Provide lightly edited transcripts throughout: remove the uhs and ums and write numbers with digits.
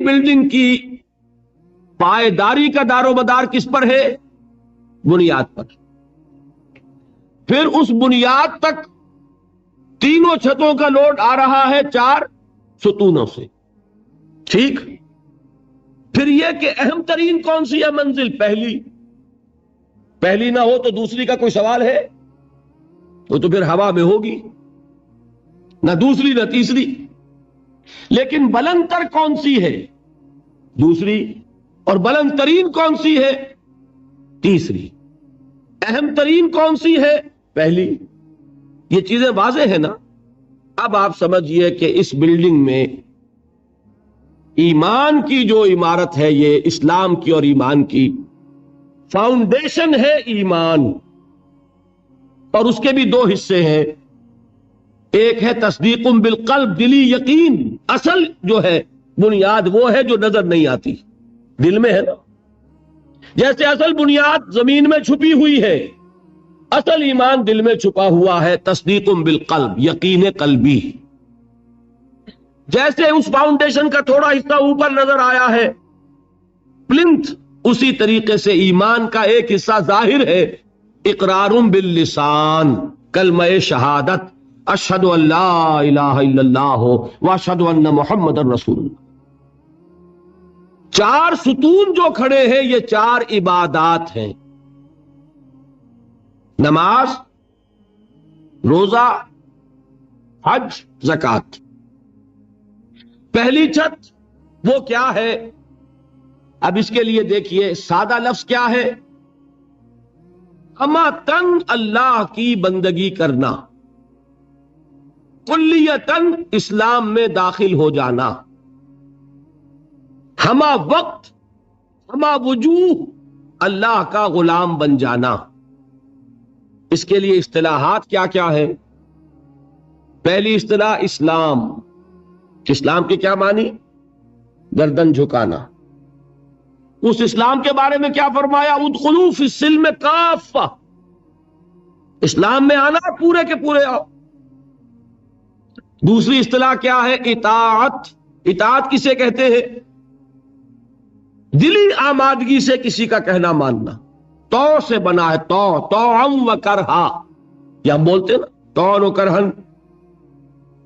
Building کی پائیداری کا دار و مدار کس پر ہے؟ بنیاد پر. پھر اس بنیاد تک تینوں چھتوں کا لوڈ آ رہا ہے 4 ستونوں سے. ٹھیک. پھر یہ کہ اہم ترین کون سی ہے منزل؟ پہلی نہ ہو تو دوسری کا کوئی سوال ہے؟ وہ تو پھر ہوا میں ہوگی، نہ دوسری نہ تیسری. لیکن بلند تر کون سی ہے؟ دوسری. اور بلند ترین کون سی ہے؟ تیسری. اہم ترین کون سی ہے؟ پہلی. یہ چیزیں واضح ہیں نا. اب آپ سمجھئے کہ اس بلڈنگ میں ایمان کی جو عمارت ہے، یہ اسلام کی اور ایمان کی فاؤنڈیشن ہے ایمان، اور اس کے بھی 2 حصے ہیں. ایک ہے تصدیق بالقلب، دلی یقین. اصل جو ہے بنیاد وہ ہے جو نظر نہیں آتی، دل میں ہے نا. جیسے اصل بنیاد زمین میں چھپی ہوئی ہے، اصل ایمان دل میں چھپا ہوا ہے. تصدیق بالقلب، یقین قلبی. جیسے اس فاؤنڈیشن کا تھوڑا حصہ اوپر نظر آیا ہے، پلنتھ، اسی طریقے سے ایمان کا ایک حصہ ظاہر ہے. اقرار باللسان، کلمہ شہادت، اشہد ان لا الہ الا اللہ واشہد ان محمد رسول اللہ. 4 ستون جو کھڑے ہیں یہ 4 عبادات ہیں: نماز، روزہ، حج، زکوٰۃ. پہلی چھت وہ کیا ہے؟ اب اس کے لیے دیکھیے سادہ لفظ کیا ہے؟ ہمہ تن اللہ کی بندگی کرنا، کلیتاً اسلام میں داخل ہو جانا، ہمہ وقت ہمہ وجوہ اللہ کا غلام بن جانا. اس کے لیے اصطلاحات کیا کیا ہے؟ پہلی اصطلاح اسلام. اسلام کے کیا معنی؟ گردن جھکانا. اس اسلام کے بارے میں کیا فرمایا؟ ادخلوا فی السلم کافہ، اسلام میں آنا پورے کے پورے آؤ. دوسری اصطلاح کیا ہے؟ اطاعت. اطاعت کسے کہتے ہیں؟ دلی آمادگی سے کسی کا کہنا ماننا. تو سے بنا ہے، تو و کرہا، یہ ہم بولتے ہیں نا، تو کرہن.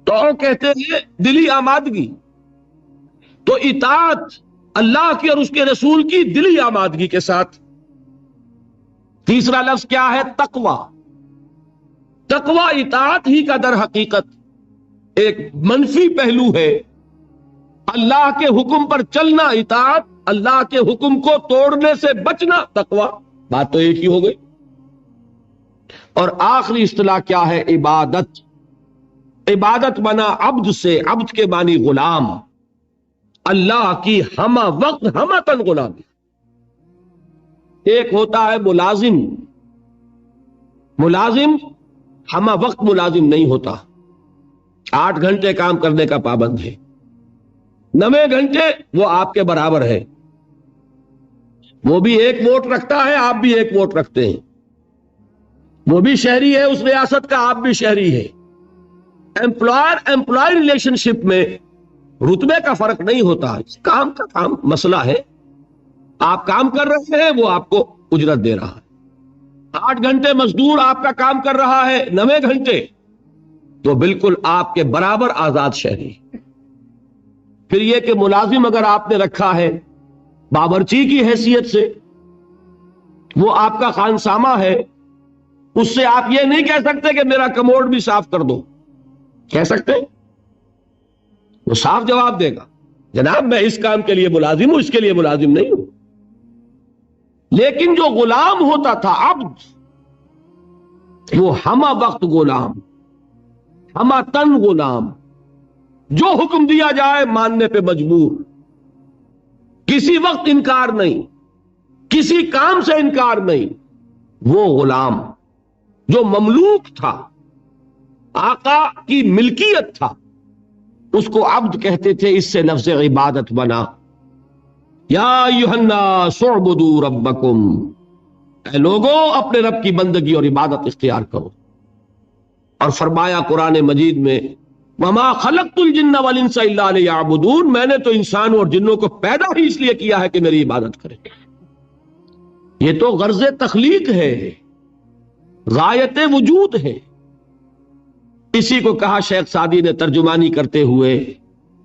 تو کہتے ہیں دلی آمادگی. تو اطاعت اللہ کی اور اس کے رسول کی دلی آمادگی کے ساتھ. تیسرا لفظ کیا ہے؟ تقوی. تقوی اطاعت ہی کا در حقیقت ایک منفی پہلو ہے. اللہ کے حکم پر چلنا اطاعت، اللہ کے حکم کو توڑنے سے بچنا تقوی. بات تو ایک ہی ہو گئی. اور آخری اصطلاح کیا ہے؟ عبادت. عبادت بنا عبد سے، عبد کے معنی غلام، اللہ کی ہمہ وقت ہمہ تن غلامی. ایک ہوتا ہے ملازم. ملازم ہمہ وقت ملازم نہیں ہوتا، 8 گھنٹے کام کرنے کا پابند ہے، 9 گھنٹے وہ آپ کے برابر ہے. وہ بھی 1 ووٹ رکھتا ہے، آپ بھی 1 ووٹ رکھتے ہیں. وہ بھی شہری ہے اس ریاست کا، آپ بھی شہری ہے. امپلائی ریلیشن شپ میں رتبے کا فرق نہیں ہوتا، کام کا کام مسئلہ ہے. آپ کام کر رہے ہیں، وہ آپ کو اجرت دے رہا ہے. 8 گھنٹے مزدور آپ کا کام کر رہا ہے، 9 گھنٹے، تو بالکل آپ کے برابر آزاد شہری. پھر یہ کہ ملازم اگر آپ نے رکھا ہے باورچی کی حیثیت سے، وہ آپ کا خانسامہ ہے، اس سے آپ یہ نہیں کہہ سکتے کہ میرا کموڈ بھی صاف کر دو. کہہ سکتے؟ وہ صاف جواب دے گا، جناب میں اس کام کے لیے ملازم ہوں، اس کے لیے ملازم نہیں ہوں. لیکن جو غلام ہوتا تھا عبد، وہ ہمہ وقت غلام، ہمہ تن غلام، جو حکم دیا جائے ماننے پہ مجبور، کسی وقت انکار نہیں، کسی کام سے انکار نہیں. وہ غلام جو مملوک تھا، آقا کی ملکیت تھا، اس کو عبد کہتے تھے. اس سے لفظ عبادت بنا. یا ایھا الناس اعبدوا ربکم، اے لوگوں اپنے رب کی بندگی اور عبادت اختیار کرو. اور فرمایا قرآن مجید میں وما خلقت الجن والانس الا لیعبدون، میں نے تو انسانوں اور جنوں کو پیدا ہی اس لیے کیا ہے کہ میری عبادت کریں۔ یہ تو غرض تخلیق ہے، غایت وجود ہے۔ اسی کو کہا شیخ سعدی نے ترجمانی کرتے ہوئے،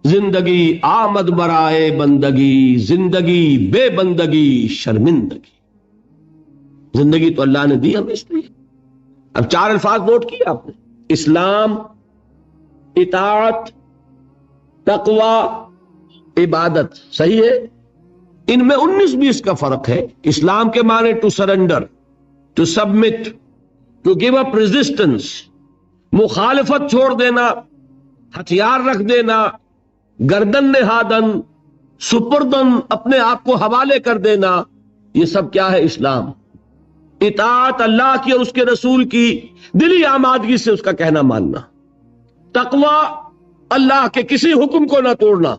زندگی آمد برائے بندگی، زندگی بے بندگی شرمندگی۔ زندگی تو اللہ نے دی ہمیں اس لیے۔ اب 4 الفاظ نوٹ کیے آپ نے، اسلام، اطاعت، تقوی، عبادت، صحیح ہے؟ ان میں 19-20 کا فرق ہے۔ اسلام کے معنی to surrender, to submit, to give up resistance, مخالفت چھوڑ دینا، ہتھیار رکھ دینا، گردن نہادن، سپردن، اپنے آپ کو حوالے کر دینا، یہ سب کیا ہے؟ اسلام۔ اطاعت اللہ کی اور اس کے رسول کی دلی آمادگی سے اس کا کہنا ماننا۔ تقوی اللہ کے کسی حکم کو نہ توڑنا،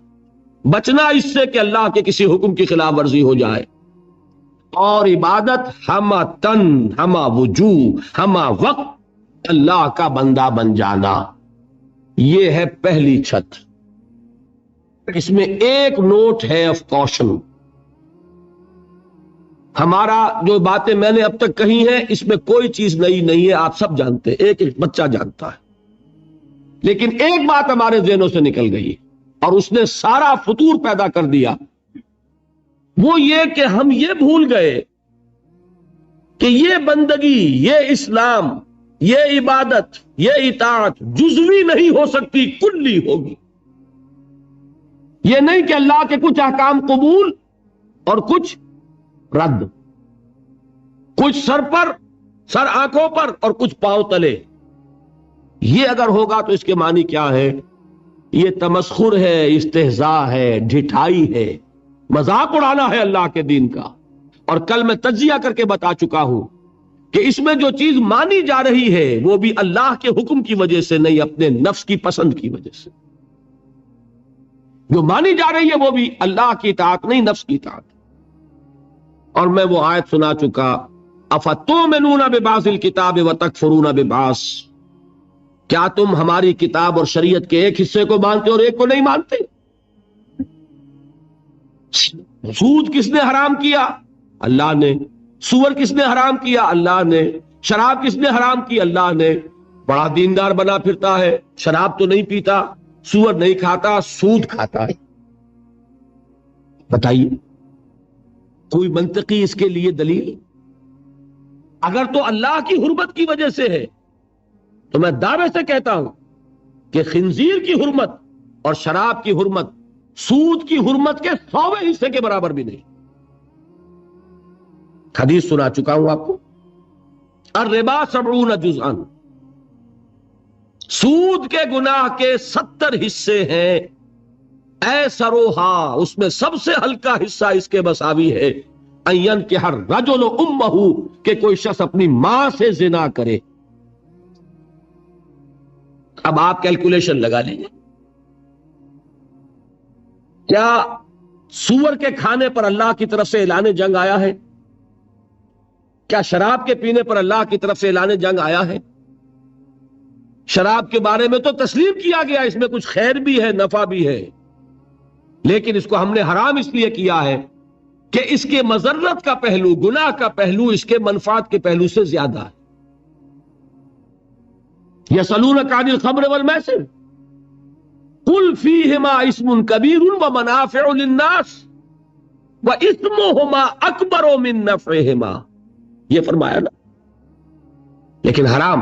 بچنا اس سے کہ اللہ کے کسی حکم کی خلاف ورزی ہو جائے۔ اور عبادت ہمہ تن، ہمہ وجوہ، ہمہ وقت اللہ کا بندہ بن جانا، یہ ہے پہلی چھت۔ اس میں ایک نوٹ ہے آف کوشن۔ ہمارا جو باتیں میں نے اب تک کہی ہیں اس میں کوئی چیز نئی نہیں ہے، آپ سب جانتے ہیں، ایک ایک بچہ جانتا ہے، لیکن ایک بات ہمارے ذہنوں سے نکل گئی اور اس نے سارا فطور پیدا کر دیا، وہ یہ کہ ہم یہ بھول گئے کہ یہ بندگی، یہ اسلام، یہ عبادت، یہ اطاعت جزوی نہیں ہو سکتی، کلی ہوگی۔ یہ نہیں کہ اللہ کے کچھ احکام قبول اور کچھ رد، کچھ سر پر، سر آنکھوں پر اور کچھ پاؤں تلے۔ یہ اگر ہوگا تو اس کے معنی کیا ہے؟ یہ تمسخر ہے، استہزاء ہے، ڈھٹائی ہے، مذاق اڑانا ہے اللہ کے دین کا۔ اور کل میں تجزیہ کر کے بتا چکا ہوں کہ اس میں جو چیز مانی جا رہی ہے وہ بھی اللہ کے حکم کی وجہ سے نہیں، اپنے نفس کی پسند کی وجہ سے۔ جو مانی جا رہی ہے وہ بھی اللہ کی اطاعت نہیں، نفس کی اطاعت۔ اور میں وہ آیت سنا چکا، افتؤمنون ببعض الکتاب وتکفرون ببعض، کیا تم ہماری کتاب اور شریعت کے ایک حصے کو مانتے اور ایک کو نہیں مانتے؟ سود کس نے حرام کیا؟ اللہ نے۔ سور کس نے حرام کیا؟ اللہ نے۔ شراب کس نے حرام کی؟ اللہ نے۔ بڑا دیندار بنا پھرتا ہے، شراب تو نہیں پیتا، سور نہیں کھاتا، سود کھاتا ہے۔ بتائیے کوئی منطقی اس کے لیے دلیل؟ اگر تو اللہ کی حرمت کی وجہ سے ہے تو میں دعوے سے کہتا ہوں کہ خنزیر کی حرمت اور شراب کی حرمت سود کی حرمت کے 100ویں حصے کے برابر بھی نہیں۔ حدیث سنا چکا ہوں آپ کو، الربا 70 جزءا، سود کے گناہ کے 70 حصے ہیں، ایسروہا، اس میں سب سے ہلکا حصہ اس کے مساوی ہے، ان ينكح الرجل امہ، کہ کوئی شخص اپنی ماں سے زنا کرے۔ اب آپ کیلکولیشن لگا لیجیے، کیا سور کے کھانے پر اللہ کی طرف سے اعلان جنگ آیا ہے؟ کیا شراب کے پینے پر اللہ کی طرف سے اعلان جنگ آیا ہے؟ شراب کے بارے میں تو تسلیم کیا گیا اس میں کچھ خیر بھی ہے، نفع بھی ہے، لیکن اس کو ہم نے حرام اس لیے کیا ہے کہ اس کے مضرت کا پہلو، گناہ کا پہلو اس کے منفعت کے پہلو سے زیادہ ہے۔ یسألونک عن الخمر والمیسر قل فیہما اسم کبیر ومنافع للناس واسمہما اکبر من نفعہما، یہ فرمایا نا۔ لیکن حرام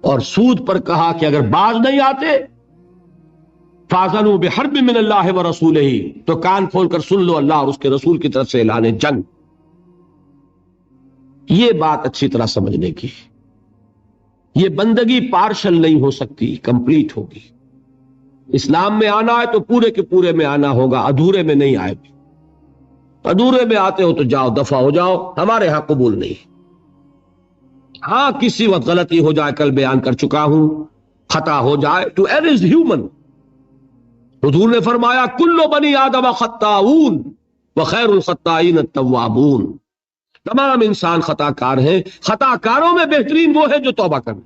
اور سود پر کہا کہ اگر باز نہیں آتے فَأَذَنُوا بِحَرْبٍ مِّنَ اللَّهِ وَرَسُولِهِ، تو کان کھول کر سن لو اللہ اور اس کے رسول کی طرف سے اعلان جنگ۔ یہ بات اچھی طرح سمجھنے کی، یہ بندگی پارشل نہیں ہو سکتی، کمپلیٹ ہوگی۔ اسلام میں آنا ہے تو پورے کے پورے میں آنا ہوگا، ادھورے میں نہیں آئے۔ ادھورے میں آتے ہو تو جاؤ، دفع ہو جاؤ، ہمارے ہاں قبول نہیں۔ ہاں کسی وقت غلطی ہو جائے، کل بیان کر چکا ہوں، خطا ہو جائے، ٹو ایرر از ہیومن۔ حضور نے فرمایا کل بنی آدم خطاؤون وخیر الخطائین التوابون، تمام انسان خطا کار ہیں، خطا کاروں میں بہترین وہ ہے جو توبہ کرے۔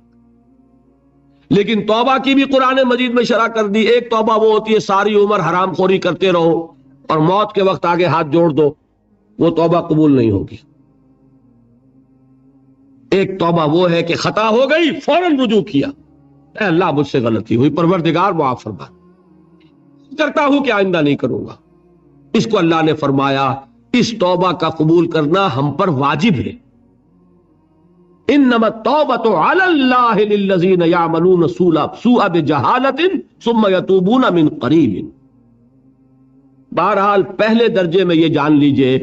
لیکن توبہ کی بھی قرآن مجید میں شرح کر دی. ایک توبہ وہ ہوتی ہے ساری عمر حرام خوری کرتے رہو اور موت کے وقت آگے ہاتھ جوڑ دو، وہ توبہ قبول نہیں ہوگی. ایک توبہ وہ ہے کہ خطا ہو گئی فوراً رجوع کیا، اے اللہ مجھ سے غلطی ہوئی، پروردگار معاف فرما، کرتا ہوں کہ آئندہ نہیں کروں گا. اس کو اللہ نے فرمایا اس توبہ کا قبول کرنا ہم پر واجب ہے. انما التوبۃ علی اللہ للذین یعملون السوء بجہالۃ ثم یتوبون من قریب. بہرحال پہلے درجے میں یہ جان لیجئے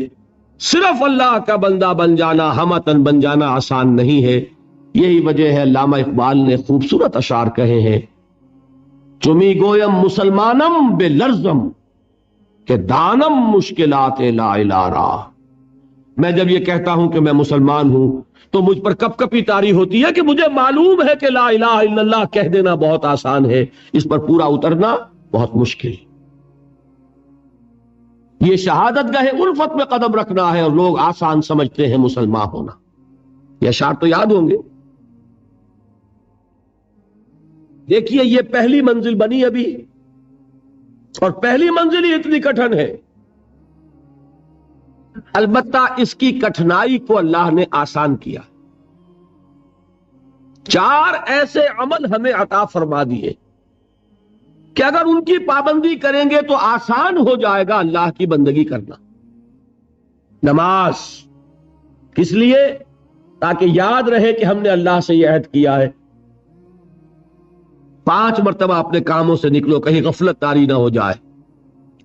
صرف اللہ کا بندہ بن جانا، ہمتن بن جانا آسان نہیں ہے. یہی وجہ ہے علامہ اقبال نے خوبصورت اشعار کہے ہیں، چمی گویم مسلمانم بے لرزم کہ دانم مشکلات لا الہ را. میں جب یہ کہتا ہوں کہ میں مسلمان ہوں تو مجھ پر کپ کپی طاری ہوتی ہے کہ مجھے معلوم ہے کہ لا الہ الا اللہ کہہ دینا بہت آسان ہے، اس پر پورا اترنا بہت مشکل. یہ شہادت گاہ الفت میں قدم رکھنا ہے اور لوگ آسان سمجھتے ہیں مسلمان ہونا. یہ اشعار تو یاد ہوں گے. دیکھیے یہ پہلی منزل بنی ابھی، اور پہلی منزل ہی اتنی کٹھن ہے. البتہ اس کی کٹھنائی کو اللہ نے آسان کیا. 4 ایسے عمل ہمیں عطا فرما دیے کہ اگر ان کی پابندی کریں گے تو آسان ہو جائے گا اللہ کی بندگی کرنا. نماز کس لیے؟ تاکہ یاد رہے کہ ہم نے اللہ سے یہ عہد کیا ہے. 5 مرتبہ اپنے کاموں سے نکلو، کہیں غفلت طاری نہ ہو جائے.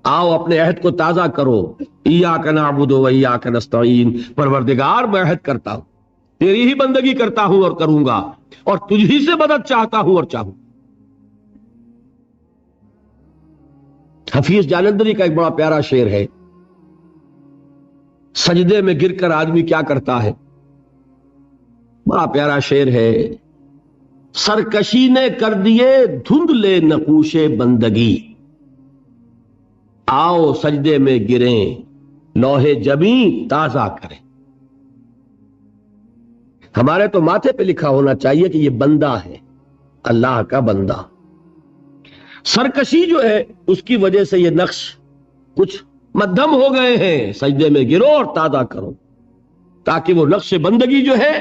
آؤ اپنے عہد کو تازہ کرو. ایاک نعبد و ایاک نستعین، پروردگار میں عہد کرتا ہوں، تیری ہی بندگی کرتا ہوں اور کروں گا، اور تجھ ہی سے مدد چاہتا ہوں اور چاہوں. حفیظ جالندری کا ایک بڑا پیارا شعر ہے، سجدے میں گر کر آدمی کیا کرتا ہے. بڑا پیارا شعر ہے، سرکشی نے کر دیے دھندلے نقوش بندگی، آؤ سجدے میں گریں لوح جبیں تازہ کریں. ہمارے تو ماتھے پہ لکھا ہونا چاہیے کہ یہ بندہ ہے، اللہ کا بندہ. سرکشی جو ہے اس کی وجہ سے یہ نقش کچھ مدھم ہو گئے ہیں. سجدے میں گرو اور تازہ کرو تاکہ وہ نقش بندگی جو ہے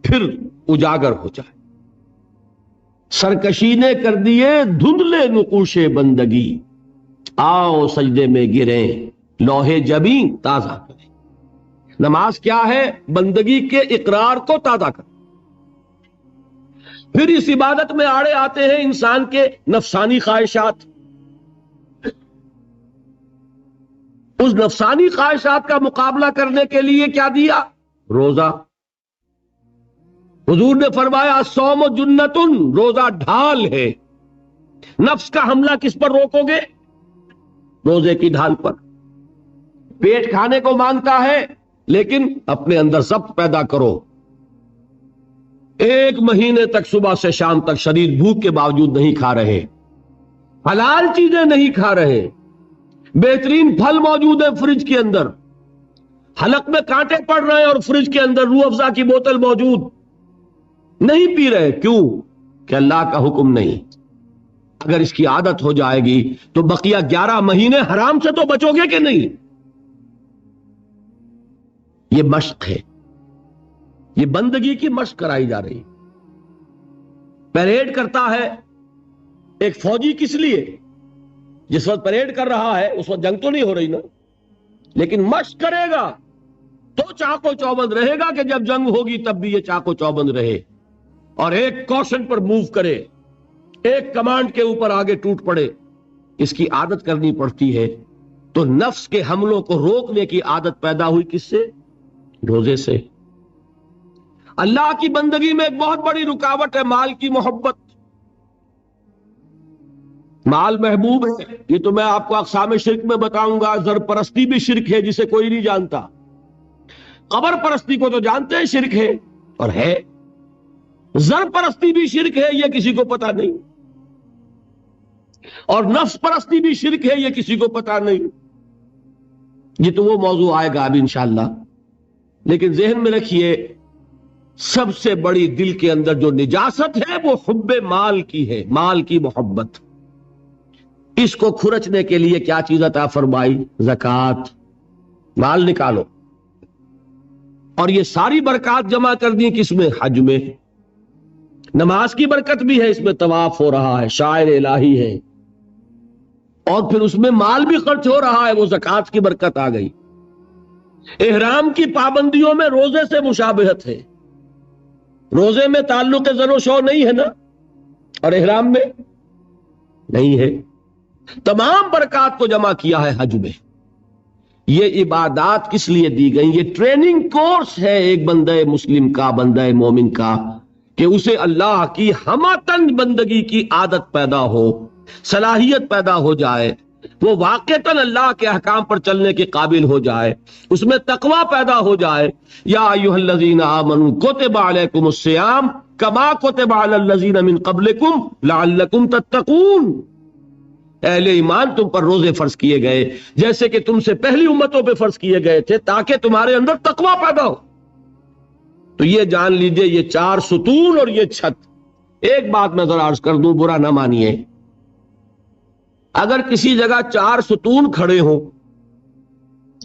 پھر اجاگر ہو جائے. سرکشی نے کر دیے دھندلے نقوش بندگی، آؤ سجدے میں گریں لوح جبیں تازہ کریں. نماز کیا ہے؟ بندگی کے اقرار کو تازہ کریں. پھر اس عبادت میں آڑے آتے ہیں انسان کے نفسانی خواہشات. اس نفسانی خواہشات کا مقابلہ کرنے کے لیے کیا دیا؟ روزہ. حضور نے فرمایا الصوم جنتن، روزہ ڈھال ہے. نفس کا حملہ کس پر روکو گے؟ روزے کی ڈھال پر. پیٹ کھانے کو مانگتا ہے لیکن اپنے اندر ضبط پیدا کرو. 1 مہینے تک صبح سے شام تک شدید بھوک کے باوجود نہیں کھا رہے، حلال چیزیں نہیں کھا رہے، بہترین پھل موجود ہے فریج کے اندر، حلق میں کانٹے پڑ رہے ہیں اور فریج کے اندر روح افزا کی بوتل موجود، نہیں پی رہے. کیوں؟ کہ اللہ کا حکم نہیں. اگر اس کی عادت ہو جائے گی تو بقیہ 11 مہینے حرام سے تو بچو گے کہ نہیں. یہ مشق ہے، یہ بندگی کی مشق کرائی جا رہی. پریڈ کرتا ہے ایک فوجی کس لیے؟ جس وقت پریڈ کر رہا ہے اس وقت جنگ تو نہیں ہو رہی نا، لیکن مشق کرے گا تو چاق و چوبند رہے گا کہ جب جنگ ہوگی تب بھی یہ چاق و چوبند رہے اور ایک کوشن پر موو کرے، ایک کمانڈ کے اوپر آگے ٹوٹ پڑے. اس کی عادت کرنی پڑتی ہے. تو نفس کے حملوں کو روکنے کی عادت پیدا ہوئی کس سے؟ روزے سے. اللہ کی بندگی میں ایک بہت بڑی رکاوٹ ہے مال کی محبت. مال محبوب ہے، یہ تو میں آپ کو اقسام شرک میں بتاؤں گا. زر پرستی بھی شرک ہے جسے کوئی نہیں جانتا. قبر پرستی کو تو جانتے ہیں شرک ہے اور ہے. زر پرستی بھی شرک ہے، یہ کسی کو پتا نہیں. اور نفس پرستی بھی شرک ہے، یہ کسی کو پتا نہیں. یہ تو وہ موضوع آئے گا اب انشاءاللہ. لیکن ذہن میں رکھیے سب سے بڑی دل کے اندر جو نجاست ہے وہ حب مال کی ہے، مال کی محبت۔ اس کو کھرچنے کے لیے کیا چیز عطا فرمائی؟ زکوٰۃ۔ مال نکالو، اور یہ ساری برکات جمع کر دی کس میں؟ حج میں۔ نماز کی برکت بھی ہے، اس میں طواف ہو رہا ہے، شاعر الہی ہے، اور پھر اس میں مال بھی خرچ ہو رہا ہے، وہ زکوٰۃ کی برکت آ گئی۔ احرام کی پابندیوں میں روزے سے مشابہت ہے، روزے میں تعلق زن و شو نہیں ہے نا، اور احرام میں نہیں ہے۔ تمام برکات کو جمع کیا ہے حج میں۔ یہ عبادات کس لیے دی گئی؟ یہ ٹریننگ کورس ہے ایک بندہ مسلم کا، بندہ مومن کا، کہ اسے اللہ کی ہمہ بندگی کی عادت پیدا ہو، صلاحیت پیدا ہو جائے، وہ واقعتاً اللہ کے احکام پر چلنے کے قابل ہو جائے، اس میں تقوی پیدا ہو جائے۔ یا ایھا الذین آمنوا کتب علیکم الصیام کما کتب علی الذین من قبلکم لعلکم تتقون۔ اہل ایمان، تم پر روزے فرض کیے گئے جیسے کہ تم سے پہلی امتوں پہ فرض کیے گئے تھے، تاکہ تمہارے اندر تقوی پیدا ہو۔ تو یہ جان لیجئے، یہ 4 ستون اور یہ چھت۔ ایک بات میں ذرا عرض کر دوں، برا نہ مانیے، اگر کسی جگہ 4 ستون کھڑے ہوں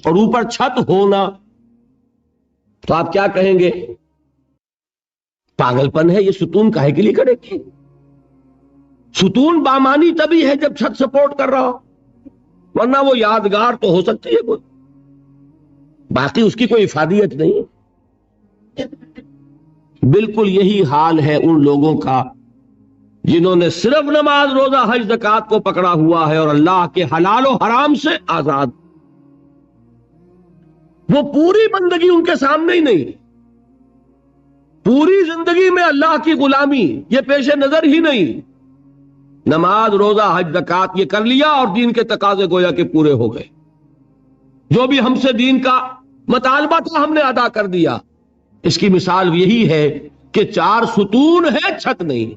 اور اوپر چھت ہونا، تو آپ کیا کہیں گے؟ پاگل پن ہے، یہ ستون کاہے کے لیے کھڑے کیے؟ ستون بامانی تبھی ہے جب چھت سپورٹ کر رہا ہو، ورنہ وہ یادگار تو ہو سکتی ہے کوئی، باقی اس کی کوئی افادیت نہیں۔ بالکل یہی حال ہے ان لوگوں کا جنہوں نے صرف نماز، روزہ، حج، زکوٰۃ کو پکڑا ہوا ہے اور اللہ کے حلال و حرام سے آزاد۔ وہ پوری بندگی ان کے سامنے ہی نہیں، پوری زندگی میں اللہ کی غلامی یہ پیش نظر ہی نہیں۔ نماز، روزہ، حج، زکوٰۃ یہ کر لیا اور دین کے تقاضے گویا کہ پورے ہو گئے، جو بھی ہم سے دین کا مطالبہ تھا ہم نے ادا کر دیا۔ اس کی مثال یہی ہے کہ 4 ستون ہے، چھت نہیں۔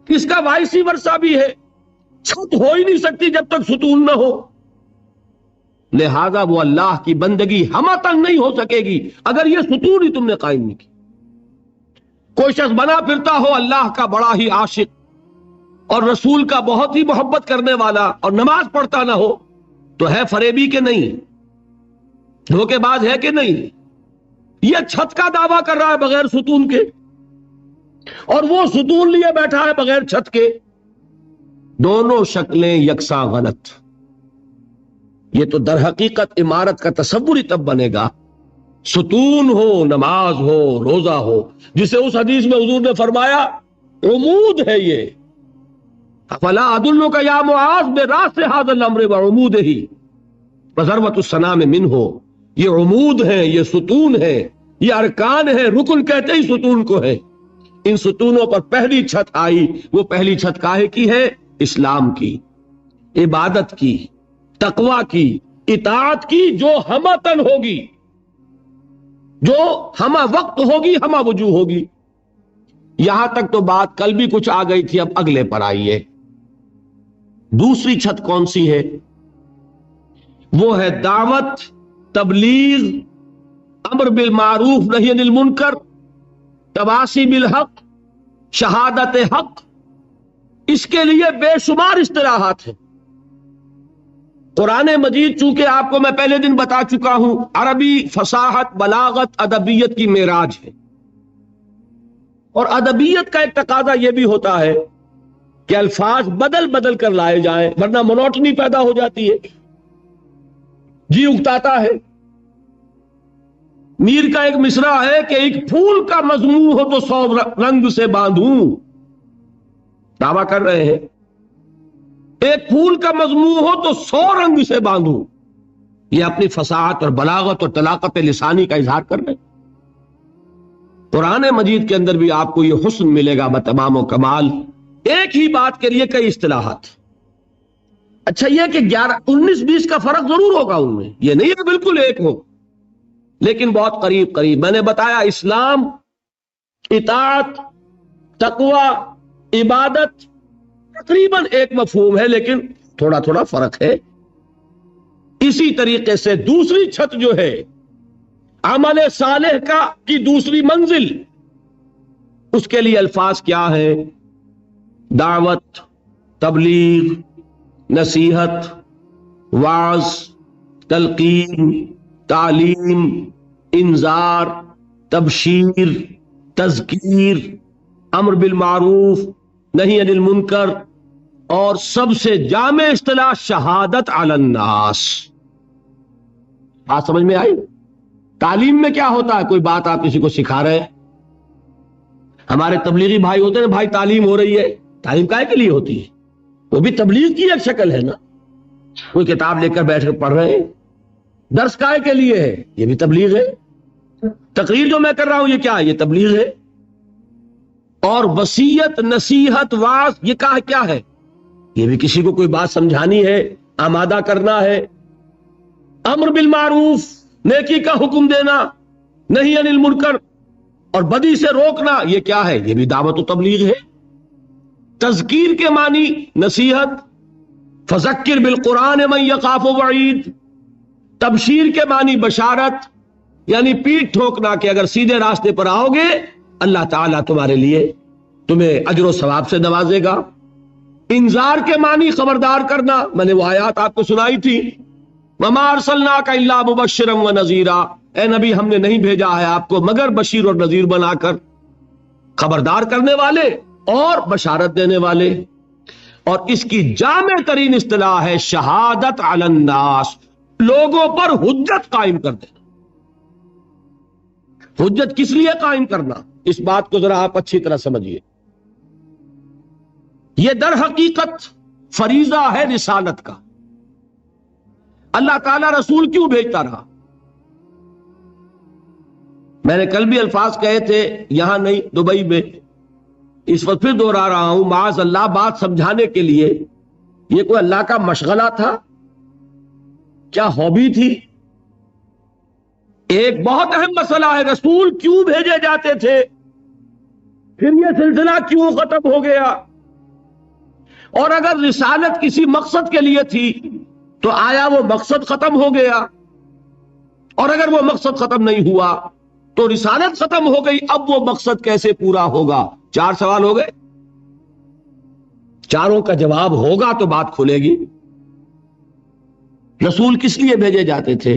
اس کا وائسی ورثہ بھی ہے، چھت ہو ہی نہیں سکتی جب تک ستون نہ ہو، لہذا وہ اللہ کی بندگی ہمہ نہیں ہو سکے گی اگر یہ ستون ہی تم نے قائم نہیں کی۔ کوئی شخص بنا پھرتا ہو اللہ کا بڑا ہی عاشق اور رسول کا بہت ہی محبت کرنے والا اور نماز پڑھتا نہ ہو، تو ہے فریبی کہ نہیں؟ دھوکے باز ہے کہ نہیں؟ یہ چھت کا دعویٰ کر رہا ہے بغیر ستون کے، اور وہ ستون لیے بیٹھا ہے بغیر چھت کے۔ دونوں شکلیں یکساں غلط۔ یہ تو در حقیقت عمارت کا تصور ہی تب بنے گا، ستون ہو، نماز ہو، روزہ ہو، جسے اس حدیث میں حضور نے فرمایا عمود ہے یہ۔ افلا ادلک یا معاذ براس ھذا الامر وعمودہ وذروۃ الصنام منہ۔ یہ عمود ہے، یہ ستون ہے، یہ ارکان ہے، رکن کہتے ہی ستون کو ہے۔ ان ستونوں پر پہلی چھت آئی، وہ پہلی چھت کاہے کی ہے؟ اسلام کی، عبادت کی، تقوی کی، اطاعت کی، جو ہمہ ہوگی، جو ہمہ وقت ہوگی، ہمہ وجوہ ہوگی۔ یہاں تک تو بات کل بھی کچھ آ گئی تھی، اب اگلے پر آئیے۔ دوسری چھت کون سی ہے؟ وہ ہے دعوت، تبلیغ، امر بالمعروف نہی عن المنکر، تواصی بالحق، شہادت حق۔ اس کے لیے بے شمار اصطلاحات ہیں۔ قرآن مجید چونکہ آپ کو میں پہلے دن بتا چکا ہوں عربی فصاحت، بلاغت، ادبیت کی معراج ہے، اور ادبیت کا ایک تقاضا یہ بھی ہوتا ہے کہ الفاظ بدل بدل کر لائے جائیں، ورنہ مونوٹنی پیدا ہو جاتی ہے، جی اکتاتا ہے۔ میر کا ایک مصرع ہے کہ ایک پھول کا مضمون ہو تو 100 رنگ سے باندھوں، دعویٰ کر رہے ہیں ایک پھول کا مضمون ہو تو 100 رنگ سے باندھوں۔ یہ اپنی فصاحت اور بلاغت اور طلاقت لسانی کا اظہار کر رہے ہیں۔ قرآن مجید کے اندر بھی آپ کو یہ حسن ملے گا بتمام و کمال، ایک ہی بات کے لیے کئی اصطلاحات۔ اچھا یہ کہ 19-20 کا فرق ضرور ہوگا ان میں، یہ نہیں ہے بالکل ایک ہو، لیکن بہت قریب قریب۔ میں نے بتایا اسلام، اطاعت، تقوی، عبادت تقریباً ایک مفہوم ہے، لیکن تھوڑا تھوڑا فرق ہے۔ اسی طریقے سے دوسری چھت جو ہے عمل صالح کی دوسری منزل، اس کے لیے الفاظ کیا ہے؟ دعوت، تبلیغ، نصیحت، وعظ، تلقین، تعلیم، انذار، تبشیر، تذکیر، امر بالمعروف، نہی عن المنکر، اور سب سے جامع اصطلاح شہادت علی الناس۔ بات سمجھ میں آئی؟ تعلیم میں کیا ہوتا ہے؟ کوئی بات آپ کسی کو سکھا رہے ہیں، ہمارے تبلیغی بھائی ہوتے ہیں، بھائی تعلیم ہو رہی ہے، تعلیم کائے کے لیے ہوتی ہے؟ وہ بھی تبلیغ کی ایک شکل ہے نا۔ کوئی کتاب لے کر بیٹھ کر پڑھ رہے ہیں، درس کائے کے لیے ہے؟ یہ بھی تبلیغ ہے۔ تقریر جو میں کر رہا ہوں یہ کیا ہے؟ یہ تبلیغ ہے۔ اور وصیت، نصیحت، وعظ، یہ کیا ہے؟ یہ بھی کسی کو کوئی بات سمجھانی ہے، آمادہ کرنا ہے۔ امر بالمعروف، نیکی کا حکم دینا، نہی عن المنکر، اور بدی سے روکنا، یہ کیا ہے؟ یہ بھی دعوت و تبلیغ ہے۔ تذکیر کے معنی نصیحت، فذکر بالقرآن من یخاف وعید۔ تبشیر کے معنی بشارت، یعنی پیٹھ ٹھوکنا کہ اگر سیدھے راستے پر آؤ گے اللہ تعالیٰ تمہارے لیے تمہیں اجر و ثواب سے نوازے گا۔ انذار کے معنی خبردار کرنا، میں نے وہ آیات آپ کو سنائی تھی، وَمَا أَرْسَلْنَاكَ إِلَّا مُبَشِّرًا وَنَذِيرًا، اے نبی ہم نے نہیں بھیجا ہے آپ کو مگر بشیر اور نذیر بنا کر، خبردار کرنے والے اور بشارت دینے والے۔ اور اس کی جامع ترین اصطلاح ہے شہادت علی الناس، لوگوں پر حجت قائم کر دینا۔ حجت کس لیے قائم کرنا؟ اس بات کو ذرا آپ اچھی طرح سمجھیے۔ یہ در حقیقت فریضہ ہے رسالت کا۔ اللہ تعالیٰ رسول کیوں بھیجتا رہا؟ میں نے کل بھی الفاظ کہے تھے، یہاں نہیں دبئی میں، اس وقت پھر دوہرا رہا ہوں، معاذ اللہ بات سمجھانے کے لیے، یہ کوئی اللہ کا مشغلہ تھا؟ کیا ہابی تھی؟ ایک بہت اہم مسئلہ ہے، رسول کیوں بھیجے جاتے تھے، پھر یہ سلسلہ کیوں ختم ہو گیا؟ اور اگر رسالت کسی مقصد کے لیے تھی تو آیا وہ مقصد ختم ہو گیا؟ اور اگر وہ مقصد ختم نہیں ہوا تو رسالت ختم ہو گئی، اب وہ مقصد کیسے پورا ہوگا؟ 4 سوال ہو گئے، چاروں کا جواب ہوگا تو بات کھلے گی۔ رسول کس لیے بھیجے جاتے تھے؟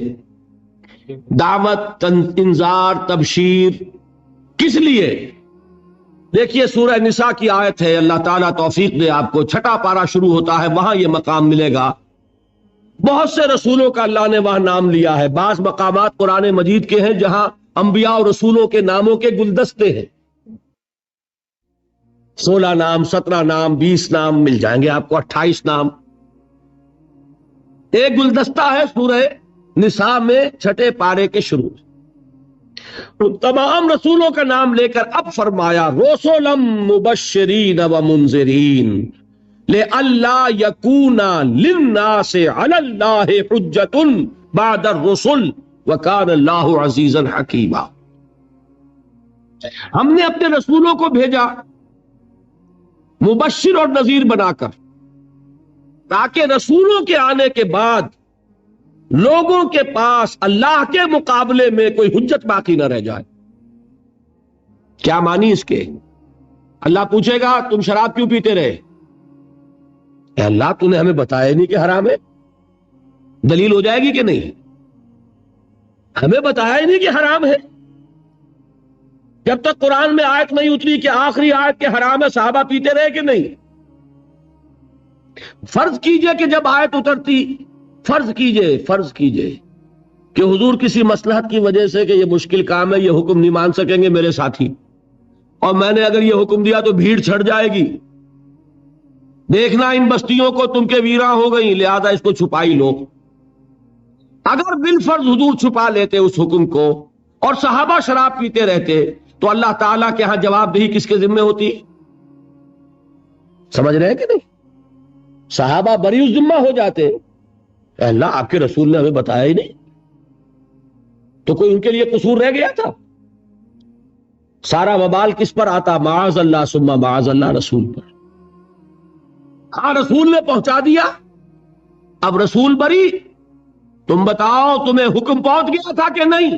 دعوت، انذار، تبشیر، کس لیے؟ دیکھیے سورہ نساء کی آیت ہے، اللہ تعالیٰ توفیق دے آپ کو، 6واں پارہ شروع ہوتا ہے، وہاں یہ مقام ملے گا۔ بہت سے رسولوں کا اللہ نے وہاں نام لیا ہے، بعض مقامات قرآن مجید کے ہیں جہاں انبیاء اور رسولوں کے ناموں کے گلدستے ہیں، 16 نام، 17 نام، 20 نام مل جائیں گے آپ کو، 28 نام۔ ایک گلدستہ ہے سورہ نساء میں 6 پارے کے شروع، تمام رسولوں کا نام لے کر اب فرمایا رسلا مبشرین ومنذرین لئلا یکون للناس علی اللہ حجۃ بعد الرسل وکان اللہ عزیزا حکیما۔ ہم نے اپنے رسولوں کو بھیجا مبشر اور نذیر بنا کر، تاکہ رسولوں کے آنے کے بعد لوگوں کے پاس اللہ کے مقابلے میں کوئی حجت باقی نہ رہ جائے۔ کیا معنی اس کے؟ اللہ پوچھے گا تم شراب کیوں پیتے رہے؟ اے اللہ تو نے ہمیں بتایا نہیں کہ حرام ہے، دلیل ہو جائے گی کہ نہیں؟ ہمیں بتایا ہی نہیں کہ حرام ہے، جب تک قرآن میں آیت نہیں اتری کہ آخری آیت کے حرام ہے صحابہ پیتے رہے کہ نہیں؟ فرض کیجئے کہ جب آیت اترتی، فرض کیجئے کہ حضور کسی مصلحت کی وجہ سے کہ یہ مشکل کام ہے، یہ حکم نہیں مان سکیں گے میرے ساتھی، اور میں نے اگر یہ حکم دیا تو بھیڑ چھڑ جائے گی، دیکھنا ان بستیوں کو تم کے ویراں ہو گئی، لہذا اس کو چھپا ہی لو۔ اگر بالفرض حضور چھپا لیتے اس حکم کو اور صحابہ شراب پیتے رہتے تو اللہ تعالیٰ کے ہاں جواب دہی کس کے ذمہ ہوتی؟ سمجھ رہے ہیں کہ نہیں؟ صحابہ بری ذمہ ہو جاتے، اے اللہ آپ کے رسول نے ہمیں بتایا ہی نہیں، تو کوئی ان کے لیے قصور رہ گیا تھا؟ سارا وبال کس پر آتا؟ معاذ اللہ ثم معاذ اللہ رسول پر۔ ہاں رسول نے پہنچا دیا، اب رسول بری، تم بتاؤ تمہیں حکم پہنچ گیا تھا کہ نہیں؟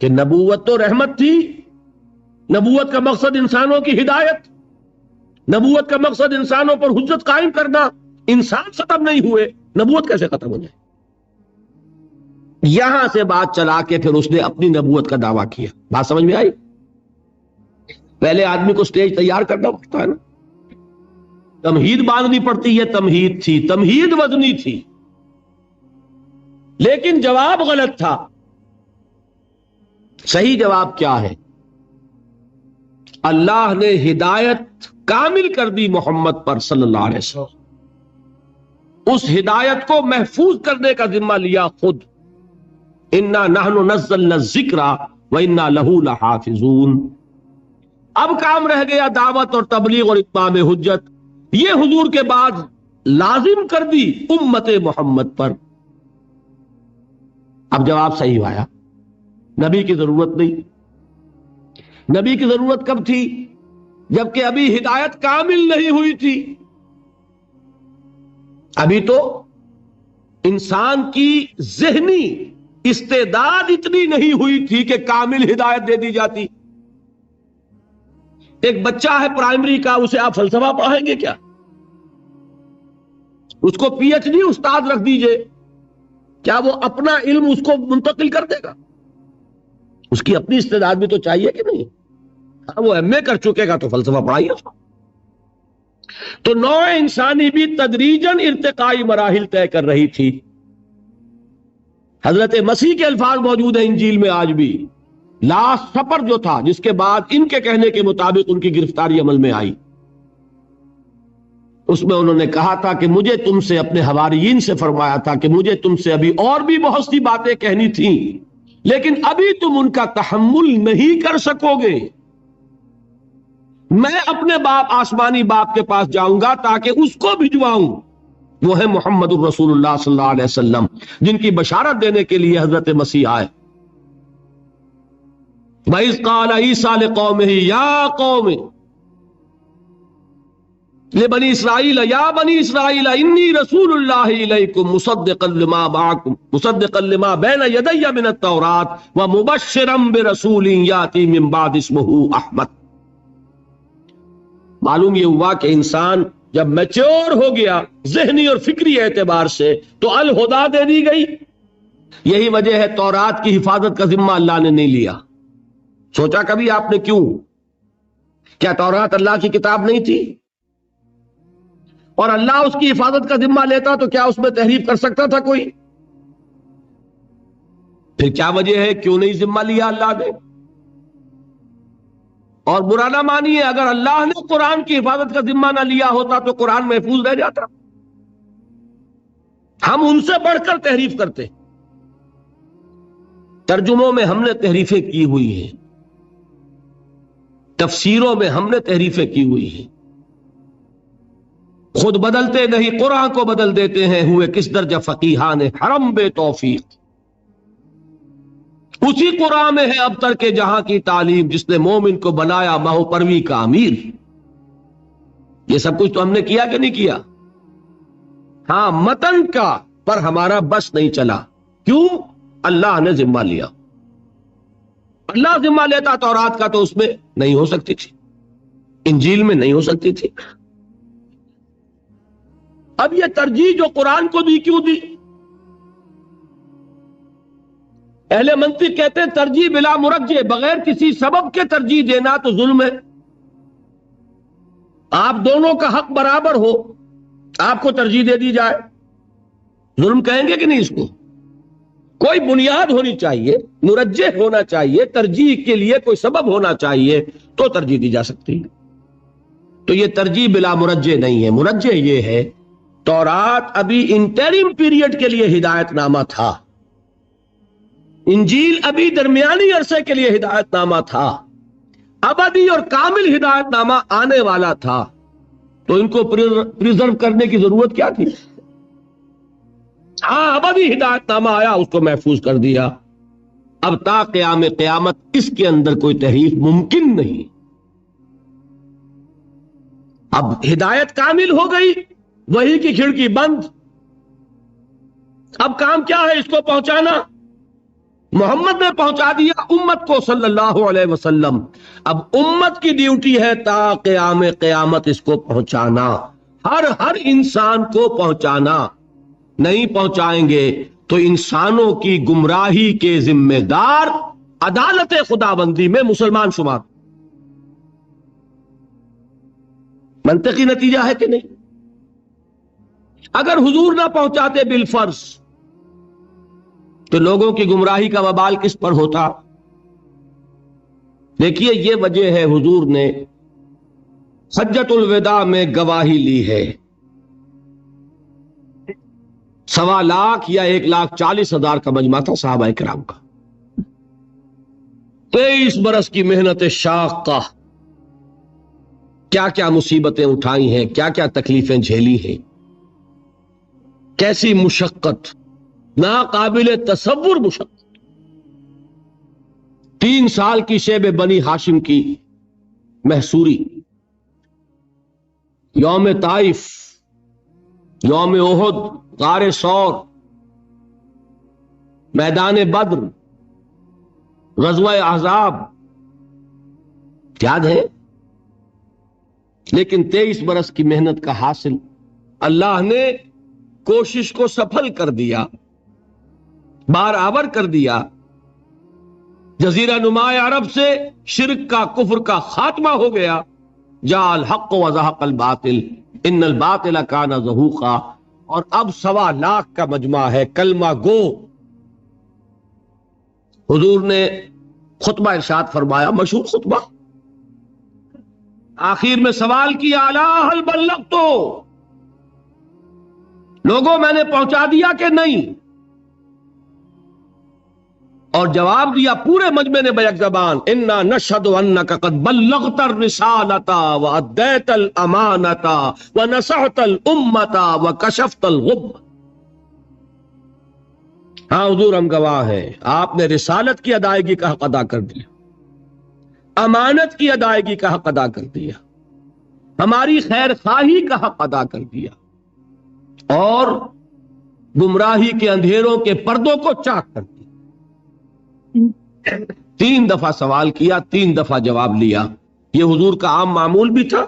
کہ نبوت تو رحمت تھی، نبوت کا مقصد انسانوں کی ہدایت، نبوت کا مقصد انسانوں پر حجت قائم کرنا، انسان ختم نہیں ہوئے، نبوت کیسے ختم ہو جائے؟ یہاں سے بات چلا کے پھر اس نے اپنی نبوت کا دعویٰ کیا. بات سمجھ میں آئی؟ پہلے آدمی کو سٹیج تیار کرنا پڑتا ہے نا، تمہید باندھنی پڑتی. یہ تمہید تھی، تمہید وزنی تھی، لیکن جواب غلط تھا. صحیح جواب کیا ہے؟ اللہ نے ہدایت کامل کر دی محمد پر صلی اللہ علیہ وسلم. اس ہدایت کو محفوظ کرنے کا ذمہ لیا خود. انا نحن نزلنا الذکر وانا لہ لحافظون. اب کام رہ گیا دعوت اور تبلیغ اور اتمام حجت. یہ حضور کے بعد لازم کر دی امت محمد پر. اب جواب صحیح آیا، نبی کی ضرورت نہیں. نبی کی ضرورت کب تھی؟ جبکہ ابھی ہدایت کامل نہیں ہوئی تھی. ابھی تو انسان کی ذہنی استعداد اتنی نہیں ہوئی تھی کہ کامل ہدایت دے دی جاتی. ایک بچہ ہے پرائمری کا، اسے آپ فلسفہ پڑھائیں گے کیا؟ اس کو پی ایچ ڈی استاد رکھ دیجئے، کیا وہ اپنا علم اس کو منتقل کر دے گا؟ اس کی اپنی استعداد بھی تو چاہیے کہ نہیں؟ ہاں، وہ ایم اے کر چکے گا تو فلسفہ پڑھائیے اس کو. تو نوع انسانی بھی تدریجاً ارتقائی مراحل طے کر رہی تھی. حضرت مسیح کے الفاظ موجود ہیں انجیل میں آج بھی. لاسٹ سپر جو تھا، جس کے بعد ان کے کہنے کے مطابق ان کی گرفتاری عمل میں آئی، اس میں انہوں نے کہا تھا کہ مجھے تم سے، اپنے حواریین سے فرمایا تھا کہ مجھے تم سے ابھی اور بھی بہت سی باتیں کہنی تھیں، لیکن ابھی تم ان کا تحمل نہیں کر سکو گے. میں اپنے باپ، آسمانی باپ کے پاس جاؤں گا تاکہ اس کو بھجواؤں. وہ ہے محمد الرسول اللہ صلی اللہ علیہ وسلم، جن کی بشارت دینے کے لیے حضرت مسیح آئے. وَإِذْ قَالَ عِيسَىٰ لِقَوْمِهِ يَا قَوْمِ لِبَنِي إِسْرَائِيلَ يَا بَنِي إِسْرَائِيلَ إِنِّي رَسُولُ اللَّهِ إِلَيْكُمْ مُصَدِّقًا لِمَا بَيْنَ يَدَيَّ مِنَ التَّوْرَاةِ وَمُبَشِّرًا بِرَسُولٍ يَأْتِي مِن بَعْدِي اسْمُهُ أَحْمَدُ. معلوم یہ ہوا کہ انسان جب میچور ہو گیا ذہنی اور فکری اعتبار سے تو الہدا دے دی گئی. یہی وجہ ہے تورات کی حفاظت کا ذمہ اللہ نے نہیں لیا. سوچا کبھی آپ نے کیوں؟ کیا تورات اللہ کی کتاب نہیں تھی؟ اور اللہ اس کی حفاظت کا ذمہ لیتا تو کیا اس میں تحریف کر سکتا تھا کوئی؟ پھر کیا وجہ ہے کیوں نہیں ذمہ لیا اللہ نے؟ اور برا نہ مانیے، اگر اللہ نے قرآن کی حفاظت کا ذمہ نہ لیا ہوتا تو قرآن محفوظ رہ جاتا. ہم ان سے بڑھ کر تحریف کرتے. ترجموں میں ہم نے تحریفیں کی ہوئی ہیں، تفسیروں میں ہم نے تحریفیں کی ہوئی ہیں. خود بدلتے نہیں، قرآن کو بدل دیتے ہیں. ہوئے کس درجہ فقیہان حرم بے توفیق. اسی قرآن میں ہے اب تر کے جہاں کی تعلیم، جس نے مومن کو بنایا ماہو پروی کا امیر. یہ سب کچھ تو ہم نے کیا کہ نہیں کیا؟ ہاں، متن کا پر ہمارا بس نہیں چلا. کیوں؟ اللہ نے ذمہ لیا. اللہ ذمہ لیتا تورات کا تو اس میں نہیں ہو سکتی تھی، انجیل میں نہیں ہو سکتی تھی. اب یہ ترجیح جو قرآن کو دی کیوں دی؟ اہل منطق کہتے ہیں ترجیح بلا مرجح، بغیر کسی سبب کے ترجیح دینا تو ظلم ہے. آپ دونوں کا حق برابر ہو، آپ کو ترجیح دے دی جائے، ظلم کہیں گے کہ نہیں؟ اس کو کوئی بنیاد ہونی چاہیے، مرجح ہونا چاہیے، ترجیح کے لیے کوئی سبب ہونا چاہیے تو ترجیح دی جا سکتی ہے. تو یہ ترجیح بلا مرجح نہیں ہے. مرجح یہ ہے تورات ابھی انٹرم پیریڈ کے لیے ہدایت نامہ تھا، انجیل ابھی درمیانی عرصے کے لیے ہدایت نامہ تھا، ابدی اور کامل ہدایت نامہ آنے والا تھا. تو ان کو پریزرو کرنے کی ضرورت کیا تھی؟ ہاں، ابدی ہدایت نامہ آیا، اس کو محفوظ کر دیا. اب تا قیام قیامت اس کے اندر کوئی تحریف ممکن نہیں. اب ہدایت کامل ہو گئی، وحی کی کھڑکی بند. اب کام کیا ہے؟ اس کو پہنچانا. محمد نے پہنچا دیا امت کو صلی اللہ علیہ وسلم. اب امت کی ڈیوٹی ہے تا قیام قیامت اس کو پہنچانا، ہر انسان کو پہنچانا. نہیں پہنچائیں گے تو انسانوں کی گمراہی کے ذمہ دار عدالت خداوندی میں مسلمان شمار. منطقی نتیجہ ہے کہ نہیں؟ اگر حضور نہ پہنچاتے بالفرض تو لوگوں کی گمراہی کا وبال کس پر ہوتا؟ دیکھیے یہ وجہ ہے حضور نے حجۃ الوداع میں گواہی لی ہے. 1.25 لاکھ یا 1,40,000 کا مجمع تھا صحابہ کرام کا. 23 برس کی محنت شاقہ، کیا کیا مصیبتیں اٹھائی ہیں، کیا کیا تکلیفیں جھیلی ہیں، کیسی مشقت، ناقابل تصور مشقت. 3 سال کی شیب بنی ہاشم کی محصوری، یوم طائف، یوم احد، غار ثور، میدان بدر، غزوہ احزاب یاد ہے. لیکن 23 برس کی محنت کا حاصل اللہ نے کوشش کو سفل کر دیا، بارآور کر دیا. جزیرہ نما عرب سے شرک کا، کفر کا خاتمہ ہو گیا. جاء الحق وزهق الباطل ان الباطل کان زہوقا. اور اب 1.25 لاکھ کا مجمع ہے کلمہ گو. حضور نے خطبہ ارشاد فرمایا، مشہور خطبہ. آخر میں سوال کیا، الا هل بلغت، لوگوں میں نے پہنچا دیا کہ نہیں؟ اور جواب دیا پورے مجمع نے بیک زبان، انا نشهد انک قد بلغت الرسالۃ وادیت الامانۃ ونصحت الامۃ وکشفت الغم. ہاں حضور ہم گواہ ہیں، آپ نے رسالت کی ادائیگی کا حق ادا کر دیا، امانت کی ادائیگی کا حق ادا کر دیا، ہماری خیر خواہی کا حق ادا کر دیا، اور گمراہی کے اندھیروں کے پردوں کو چاک کر دیا. 3 دفعہ سوال کیا، 3 دفعہ جواب لیا. یہ حضور کا عام معمول بھی تھا.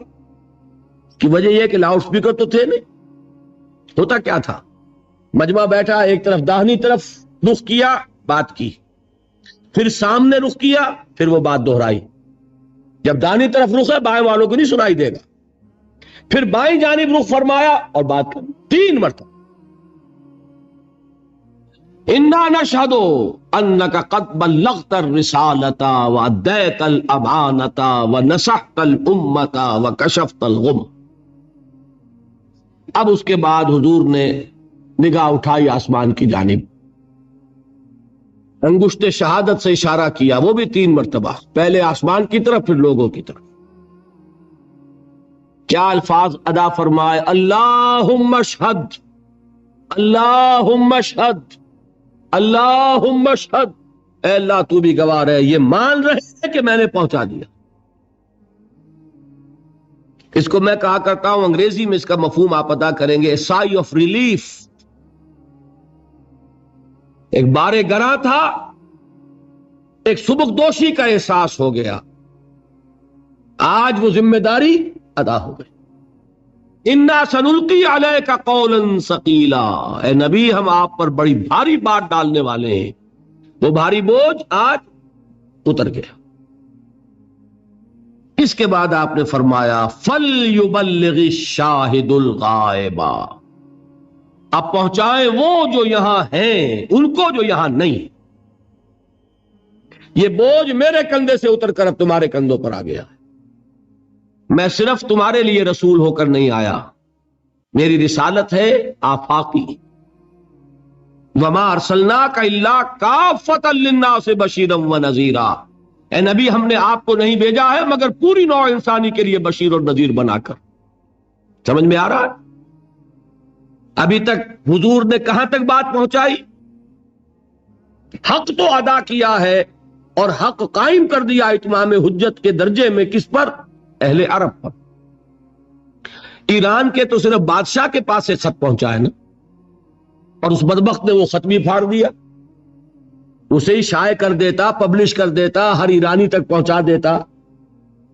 کی وجہ یہ کہ لاؤڈ سپیکر تو تھے نہیں. ہوتا کیا تھا، مجمع بیٹھا، ایک طرف داہنی طرف رخ کیا، بات کی، پھر سامنے رخ کیا، پھر وہ بات دہرائی. جب داہنی طرف رخ ہے بائیں والوں کو نہیں سنائی دے گا، پھر بائیں جانب رخ فرمایا اور بات کر 3 مرتبہ. انا نشهد انک قد بلغت الرسالۃ وادیت الامانۃ ونصحت الامۃ وکشفت الغم. اب اس کے بعد حضور نے نگاہ اٹھائی آسمان کی جانب، انگشت شہادت سے اشارہ کیا، وہ بھی 3 مرتبہ، پہلے آسمان کی طرف پھر لوگوں کی طرف. کیا الفاظ ادا فرمائے، اللہم اشہد، اللہم اشہد، اللہم اشہد. اے اللہ تو بھی گواہ رہے، یہ مان رہے ہیں کہ میں نے پہنچا دیا. اس کو میں کہا کرتا ہوں، انگریزی میں اس کا مفہوم آپ ادا کریں گے، سائی آف ریلیف. ایک بارے گراں تھا، ایک سبکدوشی کا احساس ہو گیا، آج وہ ذمہ داری ادا ہو گئی. انا سنلقی علیک قولا ثقیلا، اے نبی ہم آپ پر بڑی بھاری بات ڈالنے والے ہیں. وہ بھاری بوجھ آج اتر گیا. اس کے بعد آپ نے فرمایا فَلْيُبَلِّغِ الشَّاهِدُ الْغَائِبَ، اب پہنچائیں وہ جو یہاں ہیں ان کو جو یہاں نہیں. یہ بوجھ میرے کندھے سے اتر کر اب تمہارے کندھوں پر آ گیا ہے. میں صرف تمہارے لیے رسول ہو کر نہیں آیا، میری رسالت ہے آفاقی. وَمَا أَرْسَلْنَاكَ إِلَّا كَافَّةً لِلنَّاسِ بَشِيرًا وَنَذِيرًا. اے نبی ہم نے آپ کو نہیں بھیجا ہے مگر پوری نوع انسانی کے لیے بشیر اور نذیر بنا کر. سمجھ میں آ رہا ہے؟ ابھی تک حضور نے کہاں تک بات پہنچائی؟ حق تو ادا کیا ہے اور حق قائم کر دیا اتمام حجت کے درجے میں. کس پر؟ اہل عرب پر. ایران کے تو صرف بادشاہ کے پاس سے خط پہنچا ہے نا، اور اس بدبخت نے وہ خط بھی پھاڑ دیا. اسے ہی شائع کر دیتا، پبلش کر دیتا، ہر ایرانی تک پہنچا دیتا،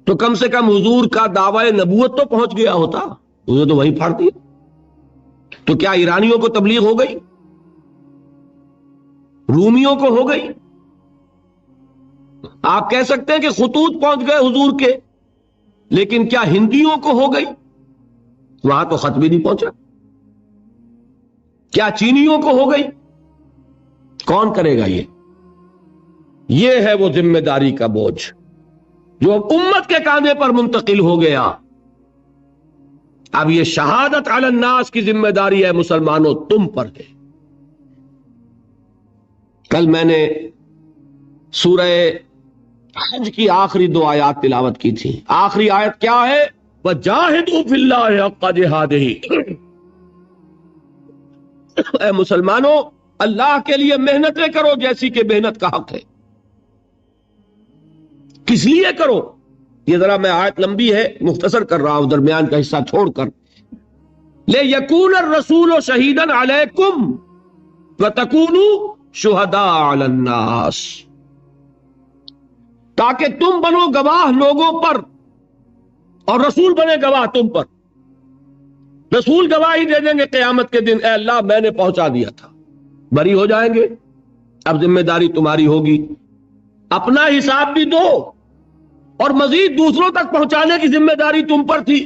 تو کم سے کم حضور کا دعوی نبوت تو پہنچ گیا ہوتا. اسے تو وہی پھاڑ دیا. تو کیا ایرانیوں کو تبلیغ ہو گئی؟ رومیوں کو ہو گئی؟ آپ کہہ سکتے ہیں کہ خطوط پہنچ گئے حضور کے، لیکن کیا ہندیوں کو ہو گئی؟ وہاں تو خط بھی نہیں پہنچا. کیا چینیوں کو ہو گئی؟ کون کرے گا یہ ہے وہ ذمہ داری کا بوجھ جو امت کے کاندھے پر منتقل ہو گیا. اب یہ شہادت علی الناس کی ذمہ داری ہے مسلمانوں، تم پر ہے. کل میں نے سورہ حج کی آخری 2 آیات تلاوت کی تھی. آخری آیت کیا ہے؟ وَجَاهِدُوا فِي اللَّهِ حَقَّ جِهَادِهِ. اے مسلمانوں، اللہ کے لیے محنتیں کرو جیسی کہ محنت کا حق ہے. کس لیے کرو؟ یہ ذرا میں آیت لمبی ہے، مختصر کر رہا ہوں درمیان کا حصہ چھوڑ کر. لِيَكُونَ الرَّسُولُ شَهِيدًا عَلَيْكُمْ وَتَكُونُوا شُهَدَاءَ عَلَى النَّاسِ. تاکہ تم بنو گواہ لوگوں پر اور رسول بنے گواہ تم پر. رسول گواہی دے دیں گے قیامت کے دن، اے اللہ میں نے پہنچا دیا تھا. بری ہو جائیں گے. اب ذمہ داری تمہاری ہوگی، اپنا حساب بھی دو اور مزید دوسروں تک پہنچانے کی ذمہ داری تم پر تھی.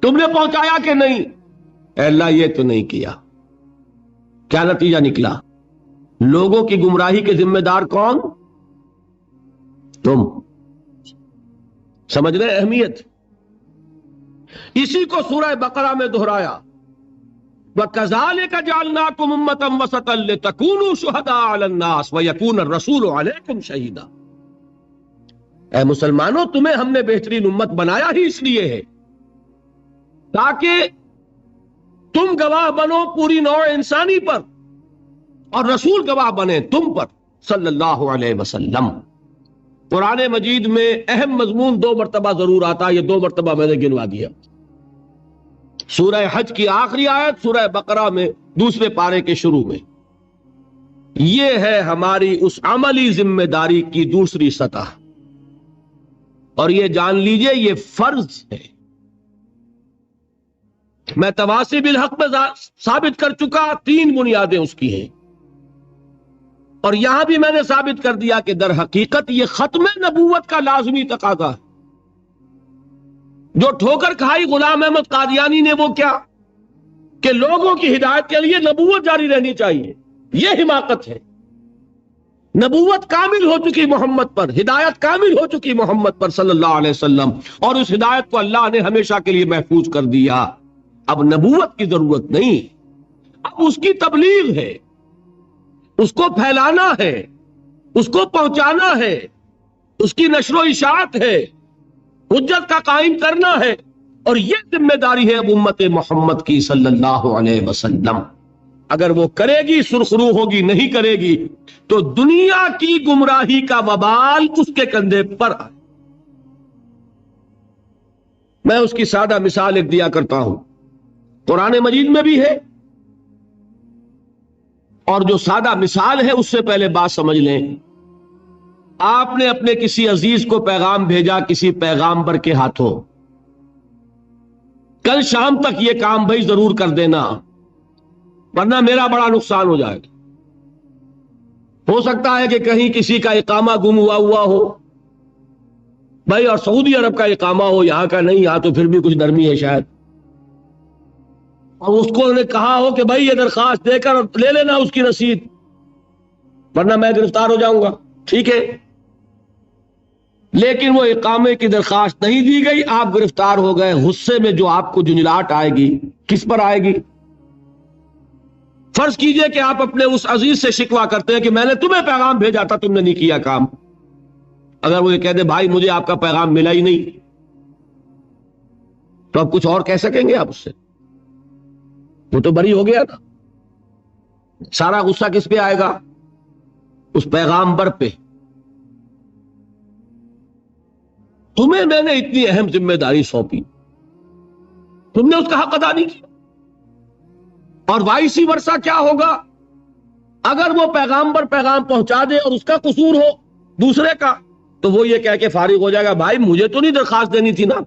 تم نے پہنچایا کہ نہیں؟ اے اللہ یہ تو نہیں کیا. کیا نتیجہ نکلا؟ لوگوں کی گمراہی کے ذمہ دار کون؟ تم. سمجھ رہے اہمیت؟ اسی کو سورہ بقرہ میں دہرایا، وَكَذَلِكَ جَعَلْنَاكُمْ أُمَّةً وَسَطًا لِتَكُونُوا شُهَدَاءَ عَلَى النَّاسِ وَيَكُونَ الرَّسُولُ عَلَيْكُمْ شَهِيدًا. اے مسلمانوں، تمہیں ہم نے بہترین امت بنایا ہی اس لیے ہے تاکہ تم گواہ بنو پوری نوع انسانی پر اور رسول گواہ بنے تم پر صلی اللہ علیہ وسلم. قرآن مجید میں اہم مضمون 2 مرتبہ ضرور آتا ہے، یہ 2 مرتبہ میں نے گنوا دیا. سورہ حج کی آخری آیت، سورہ بقرہ میں دوسرے پارے کے شروع میں. یہ ہے ہماری اس عملی ذمہ داری کی دوسری سطح، اور یہ جان لیجئے یہ فرض ہے. میں تواصی بالحق میں ثابت کر چکا 3 بنیادیں اس کی ہیں، اور یہاں بھی میں نے ثابت کر دیا کہ در حقیقت یہ ختم نبوت کا لازمی تقاضا ہے. جو ٹھوکر کھائی غلام احمد قادیانی نے وہ کیا کہ لوگوں کی ہدایت کے لیے نبوت جاری رہنی چاہیے. یہ حماقت ہے. نبوت کامل ہو چکی محمد پر، ہدایت کامل ہو چکی محمد پر صلی اللہ علیہ وسلم، اور اس ہدایت کو اللہ نے ہمیشہ کے لیے محفوظ کر دیا. اب نبوت کی ضرورت نہیں، اب اس کی تبلیغ ہے، اس کو پھیلانا ہے، اس کو پہنچانا ہے، اس کی نشر و اشاعت ہے، حجت کا قائم کرنا ہے. اور یہ ذمہ داری ہے اب امت محمد کی صلی اللہ علیہ وسلم. اگر وہ کرے گی سرخرو ہوگی، نہیں کرے گی تو دنیا کی گمراہی کا وبال اس کے کندھے پر آئے. میں اس کی سادہ مثال ایک دیا کرتا ہوں، قرآن مجید میں بھی ہے، اور جو سادہ مثال ہے اس سے پہلے بات سمجھ لیں. آپ نے اپنے کسی عزیز کو پیغام بھیجا کسی پیغامبر کے ہاتھوں، کل شام تک یہ کام بھائی ضرور کر دینا ورنہ میرا بڑا نقصان ہو جائے گا. ہو سکتا ہے کہ کہیں کسی کا اقامہ گم ہوا ہو بھائی، اور سعودی عرب کا اقامہ ہو، یہاں کا نہیں، یہاں تو پھر بھی کچھ نرمی ہے شاید، اور اس کو نے کہا ہو کہ بھائی یہ درخواست دے کر لے لینا اس کی رسید ورنہ میں گرفتار ہو جاؤں گا. ٹھیک ہے، لیکن وہ اقامے کی درخواست نہیں دی گئی، آپ گرفتار ہو گئے. غصے میں جو آپ کو جنجلاہٹ آئے گی کس پر آئے گی؟ فرض کیجئے کہ آپ اپنے اس عزیز سے شکوہ کرتے ہیں کہ میں نے تمہیں پیغام بھیجا تھا، تم نے نہیں کیا کام. اگر وہ یہ کہہ دے بھائی مجھے آپ کا پیغام ملا ہی نہیں، تو اب کچھ اور کہہ سکیں گے آپ اس سے؟ وہ تو بری ہو گیا نا. سارا غصہ کس پہ آئے گا؟ اس پیغامبر پہ. تمہیں میں نے اتنی اہم ذمہ داری سونپی، تم نے اس کا حق ادا نہیں کیا. اور وائسی ورثہ کیا ہوگا؟ اگر وہ پیغام پر پیغام پہنچا دے اور اس کا قصور ہو دوسرے کا، تو وہ یہ کہہ کے فارغ ہو جائے گا، بھائی مجھے تو نہیں درخواست دینی تھی نا،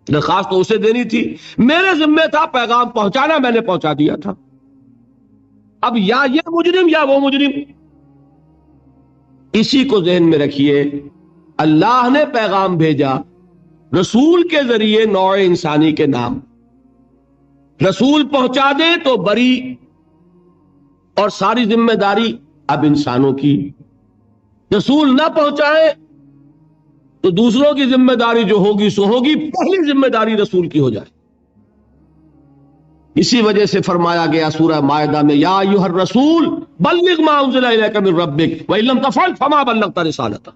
درخواست تو اسے دینی تھی، میرے ذمہ تھا پیغام پہنچانا، میں نے پہنچا دیا تھا۔ اب یا یہ مجرم یا وہ مجرم، اسی کو ذہن میں رکھیے۔ اللہ نے پیغام بھیجا رسول کے ذریعے نوع انسانی کے نام، رسول پہنچا دے تو بری، اور ساری ذمہ داری اب انسانوں کی، رسول نہ پہنچائے تو دوسروں کی ذمہ داری جو ہوگی سو ہوگی، پہلی ذمہ داری رسول کی ہو جائے۔ اسی وجہ سے فرمایا گیا سورہ مائدہ میں، یا ایھا الرسول بلغ ما انزل الیک من ربک وان لم تفعل فما بلغت رسالتہ،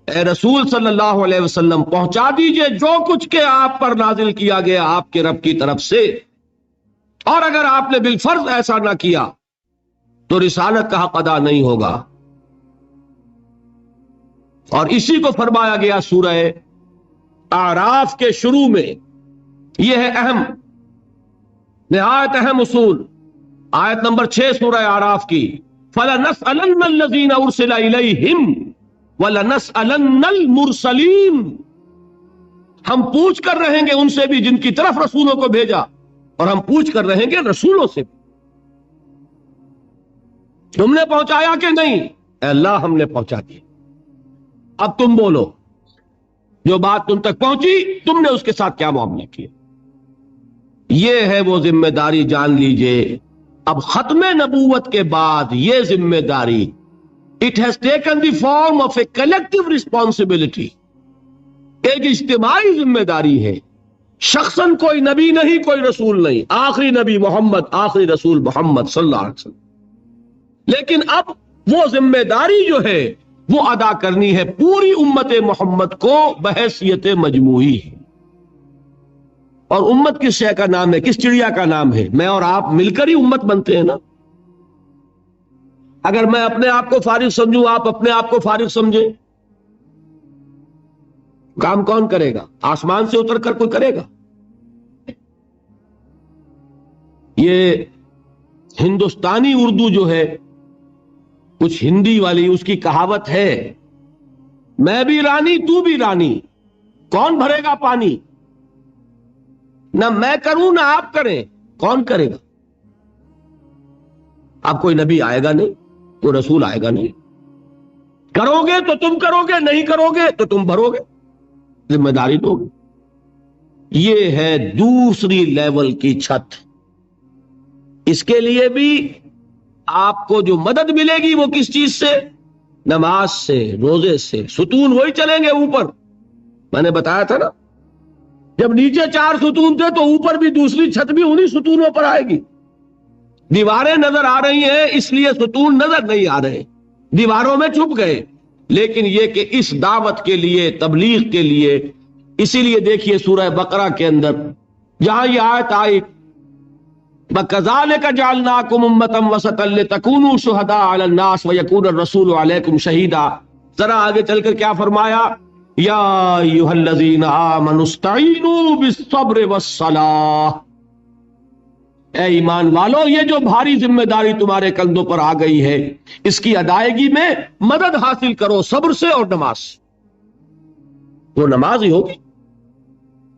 اے رسول صلی اللہ علیہ وسلم پہنچا دیجئے جو کچھ کہ آپ پر نازل کیا گیا آپ کے رب کی طرف سے، اور اگر آپ نے بالفرض ایسا نہ کیا تو رسالت کا حق ادا نہیں ہوگا۔ اور اسی کو فرمایا گیا سورہ اعراف کے شروع میں، یہ ہے اہم، نہایت اہم اصول، آیت نمبر 6 سورہ اعراف کی، فَلَنَسْأَلَنَّ الَّذِينَ أُرْسِلَ إِلَيْهِمْ وَلَنَسْأَلَنَّ الْمُرْسَلِينَ، ہم پوچھ کر رہیں گے ان سے بھی جن کی طرف رسولوں کو بھیجا، اور ہم پوچھ کر رہیں گے رسولوں سے بھی، تم نے پہنچایا کہ نہیں؟ اے اللہ ہم نے پہنچا دی، اب تم بولو جو بات تم تک پہنچی تم نے اس کے ساتھ کیا معاملہ کیا۔ یہ ہے وہ ذمہ داری، جان لیجئے اب ختم نبوت کے بعد یہ ذمہ داری it has taken the form of a collective responsibility، ایک اجتماعی ذمہ داری ہے، شخصاً کوئی نبی نہیں، کوئی رسول نہیں، آخری نبی محمد، آخری رسول محمد صلی اللہ علیہ وسلم، لیکن اب وہ ذمہ داری جو ہے وہ ادا کرنی ہے پوری امت محمد کو بحیثیت مجموعی ہے۔ اور امت کس شے کا نام ہے، کس چڑیا کا نام ہے؟ میں اور آپ مل کر ہی امت بنتے ہیں نا۔ اگر میں اپنے آپ کو فارغ سمجھوں، آپ اپنے آپ کو فارغ سمجھیں، کام کون کرے گا؟ آسمان سے اتر کر کوئی کرے گا؟ یہ ہندوستانی اردو جو ہے، کچھ ہندی والی، اس کی کہاوت ہے، میں بھی رانی تو بھی رانی، کون بھرے گا پانی؟ نہ میں کروں نہ آپ کریں، کون کرے گا؟ اب کوئی نبی آئے گا نہیں، کوئی رسول آئے گا نہیں، کرو گے تو تم کرو گے، نہیں کرو گے تو تم بھرو گے، ذمہ داری دو گے۔ یہ ہے دوسری لیول کی چھت۔ اس کے لیے بھی آپ کو جو مدد ملے گی وہ کس چیز سے؟ نماز سے، روزے سے، ستون وہی چلیں گے اوپر۔ میں نے بتایا تھا نا، جب نیچے 4 ستون تھے تو اوپر بھی دوسری چھت بھی انہی ستونوں پر آئے گی۔ دیواریں نظر آ رہی ہیں اس لیے ستون نظر نہیں آ رہے، دیواروں میں چھپ گئے، لیکن یہ کہ اس دعوت کے لیے، تبلیغ کے لیے، اسی لیے دیکھیے سورہ بقرہ کے اندر جہاں یہ آیت آئی، وَكَذَلِكَ جَعَلْنَاكُمْ أُمَّةً وَسَطًا لِتَكُونُوا شُهَدَاءَ عَلَى النَّاسِ وَيَكُونَ الرَّسُولُ عَلَيْكُمْ شَهِيدًا۔ ذرا آگے چل کر کیا فرمایا؟ یا ایھا الذین آمنوا استعینوا بالصبر والصلاۃ، اے ایمان والو یہ جو بھاری ذمہ داری تمہارے کندھوں پر آ گئی ہے اس کی ادائیگی میں مدد حاصل کرو صبر سے اور نماز سے۔ وہ نماز ہی ہوگی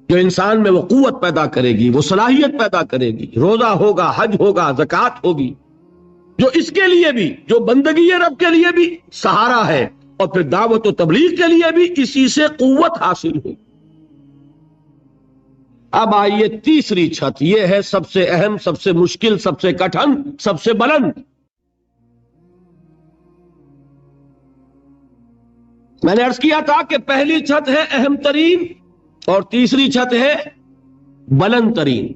جو انسان میں وہ قوت پیدا کرے گی، وہ صلاحیت پیدا کرے گی، روزہ ہوگا، حج ہوگا، زکوٰۃ ہوگی، جو اس کے لیے بھی، جو بندگی رب کے لیے بھی سہارا ہے، اور پھر دعوت و تبلیغ کے لیے بھی اسی سے قوت حاصل ہوئی۔ اب آئیے تیسری چھت، یہ ہے سب سے اہم، سب سے مشکل، سب سے کٹھن، سب سے بلند۔ میں نے عرض کیا تھا کہ پہلی چھت ہے اہم ترین اور تیسری چھت ہے بلند ترین،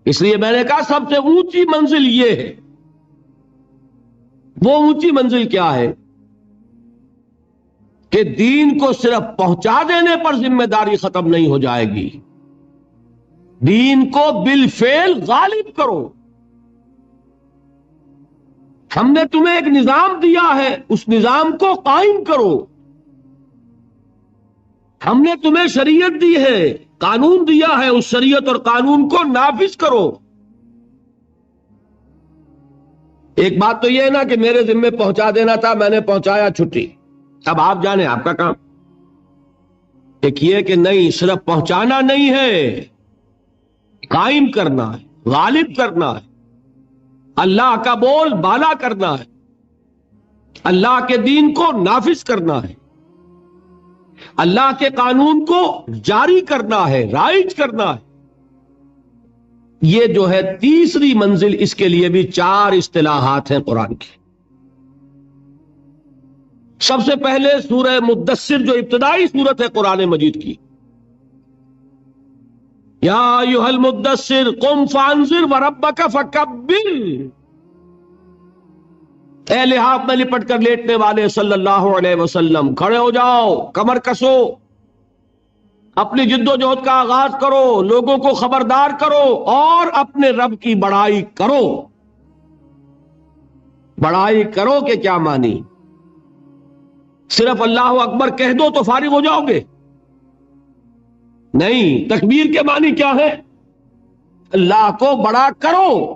اس لیے میں نے کہا سب سے اونچی منزل یہ ہے۔ وہ اونچی منزل کیا ہے کہ دین کو صرف پہنچا دینے پر ذمہ داری ختم نہیں ہو جائے گی، دین کو بالفعل غالب کرو۔ ہم نے تمہیں ایک نظام دیا ہے، اس نظام کو قائم کرو۔ ہم نے تمہیں شریعت دی ہے، قانون دیا ہے، اس شریعت اور قانون کو نافذ کرو۔ ایک بات تو یہ ہے نا کہ میرے ذمے پہنچا دینا تھا، میں نے پہنچایا، چھٹی، اب آپ جانے، آپ کا کام۔ ایک یہ کہ نہیں، صرف پہنچانا نہیں ہے، قائم کرنا ہے، غالب کرنا ہے، اللہ کا بول بالا کرنا ہے، اللہ کے دین کو نافذ کرنا ہے، اللہ کے قانون کو جاری کرنا ہے، رائج کرنا ہے۔ یہ جو ہے تیسری منزل، اس کے لیے بھی 4 اصطلاحات ہیں قرآن کی۔ سب سے پہلے سورہ مدثر جو ابتدائی سورت ہے قرآن مجید کی، یا ایھا المدثر قم فانذر وربک فکبر، اے لحاف میں لپٹ کر لیٹنے والے صلی اللہ علیہ وسلم، کھڑے ہو جاؤ، کمر کسو، اپنی جد و جہد کا آغاز کرو، لوگوں کو خبردار کرو، اور اپنے رب کی بڑائی کرو۔ بڑائی کرو کہ کیا مانی؟ صرف اللہ اکبر کہہ دو تو فارغ ہو جاؤ گے؟ نہیں، تکبیر کے معنی کیا ہے؟ اللہ کو بڑا کرو۔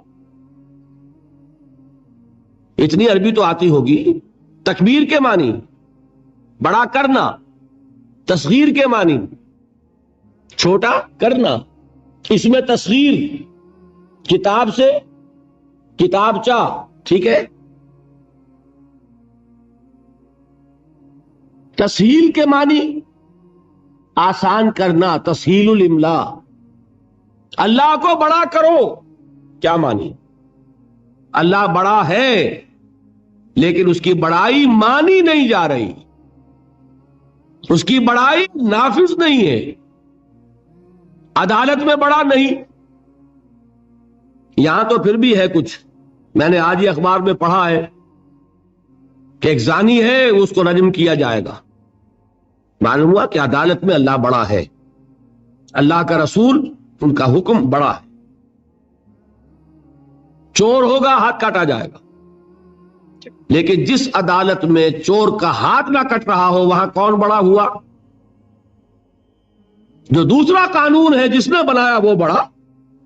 اتنی عربی تو آتی ہوگی۔ تکبیر کے معنی بڑا کرنا، تصغیر کے معنی چھوٹا کرنا۔ اس میں تصغیر کتاب سے کتابچہ، ٹھیک ہے۔ تسہیل کے معنی آسان کرنا، تسہیل الاملا۔ اللہ کو بڑا کرو، کیا معنی؟ اللہ بڑا ہے لیکن اس کی بڑائی مانی نہیں جا رہی، اس کی بڑائی نافذ نہیں ہے، عدالت میں بڑا نہیں۔ یہاں تو پھر بھی ہے کچھ، میں نے آج ہی اخبار میں پڑھا ہے کہ ایک زانی ہے، اس کو رجم کیا جائے گا۔ معلوم ہوا کہ عدالت میں اللہ بڑا ہے، اللہ کا رسول، ان کا حکم بڑا ہے۔ چور ہوگا، ہاتھ کاٹا جائے گا، لیکن جس عدالت میں چور کا ہاتھ نہ کٹ رہا ہو، وہاں کون بڑا ہوا؟ جو دوسرا قانون ہے جس نے بنایا وہ بڑا،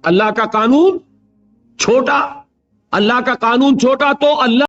اللہ کا قانون چھوٹا۔ اللہ کا قانون چھوٹا تو اللہ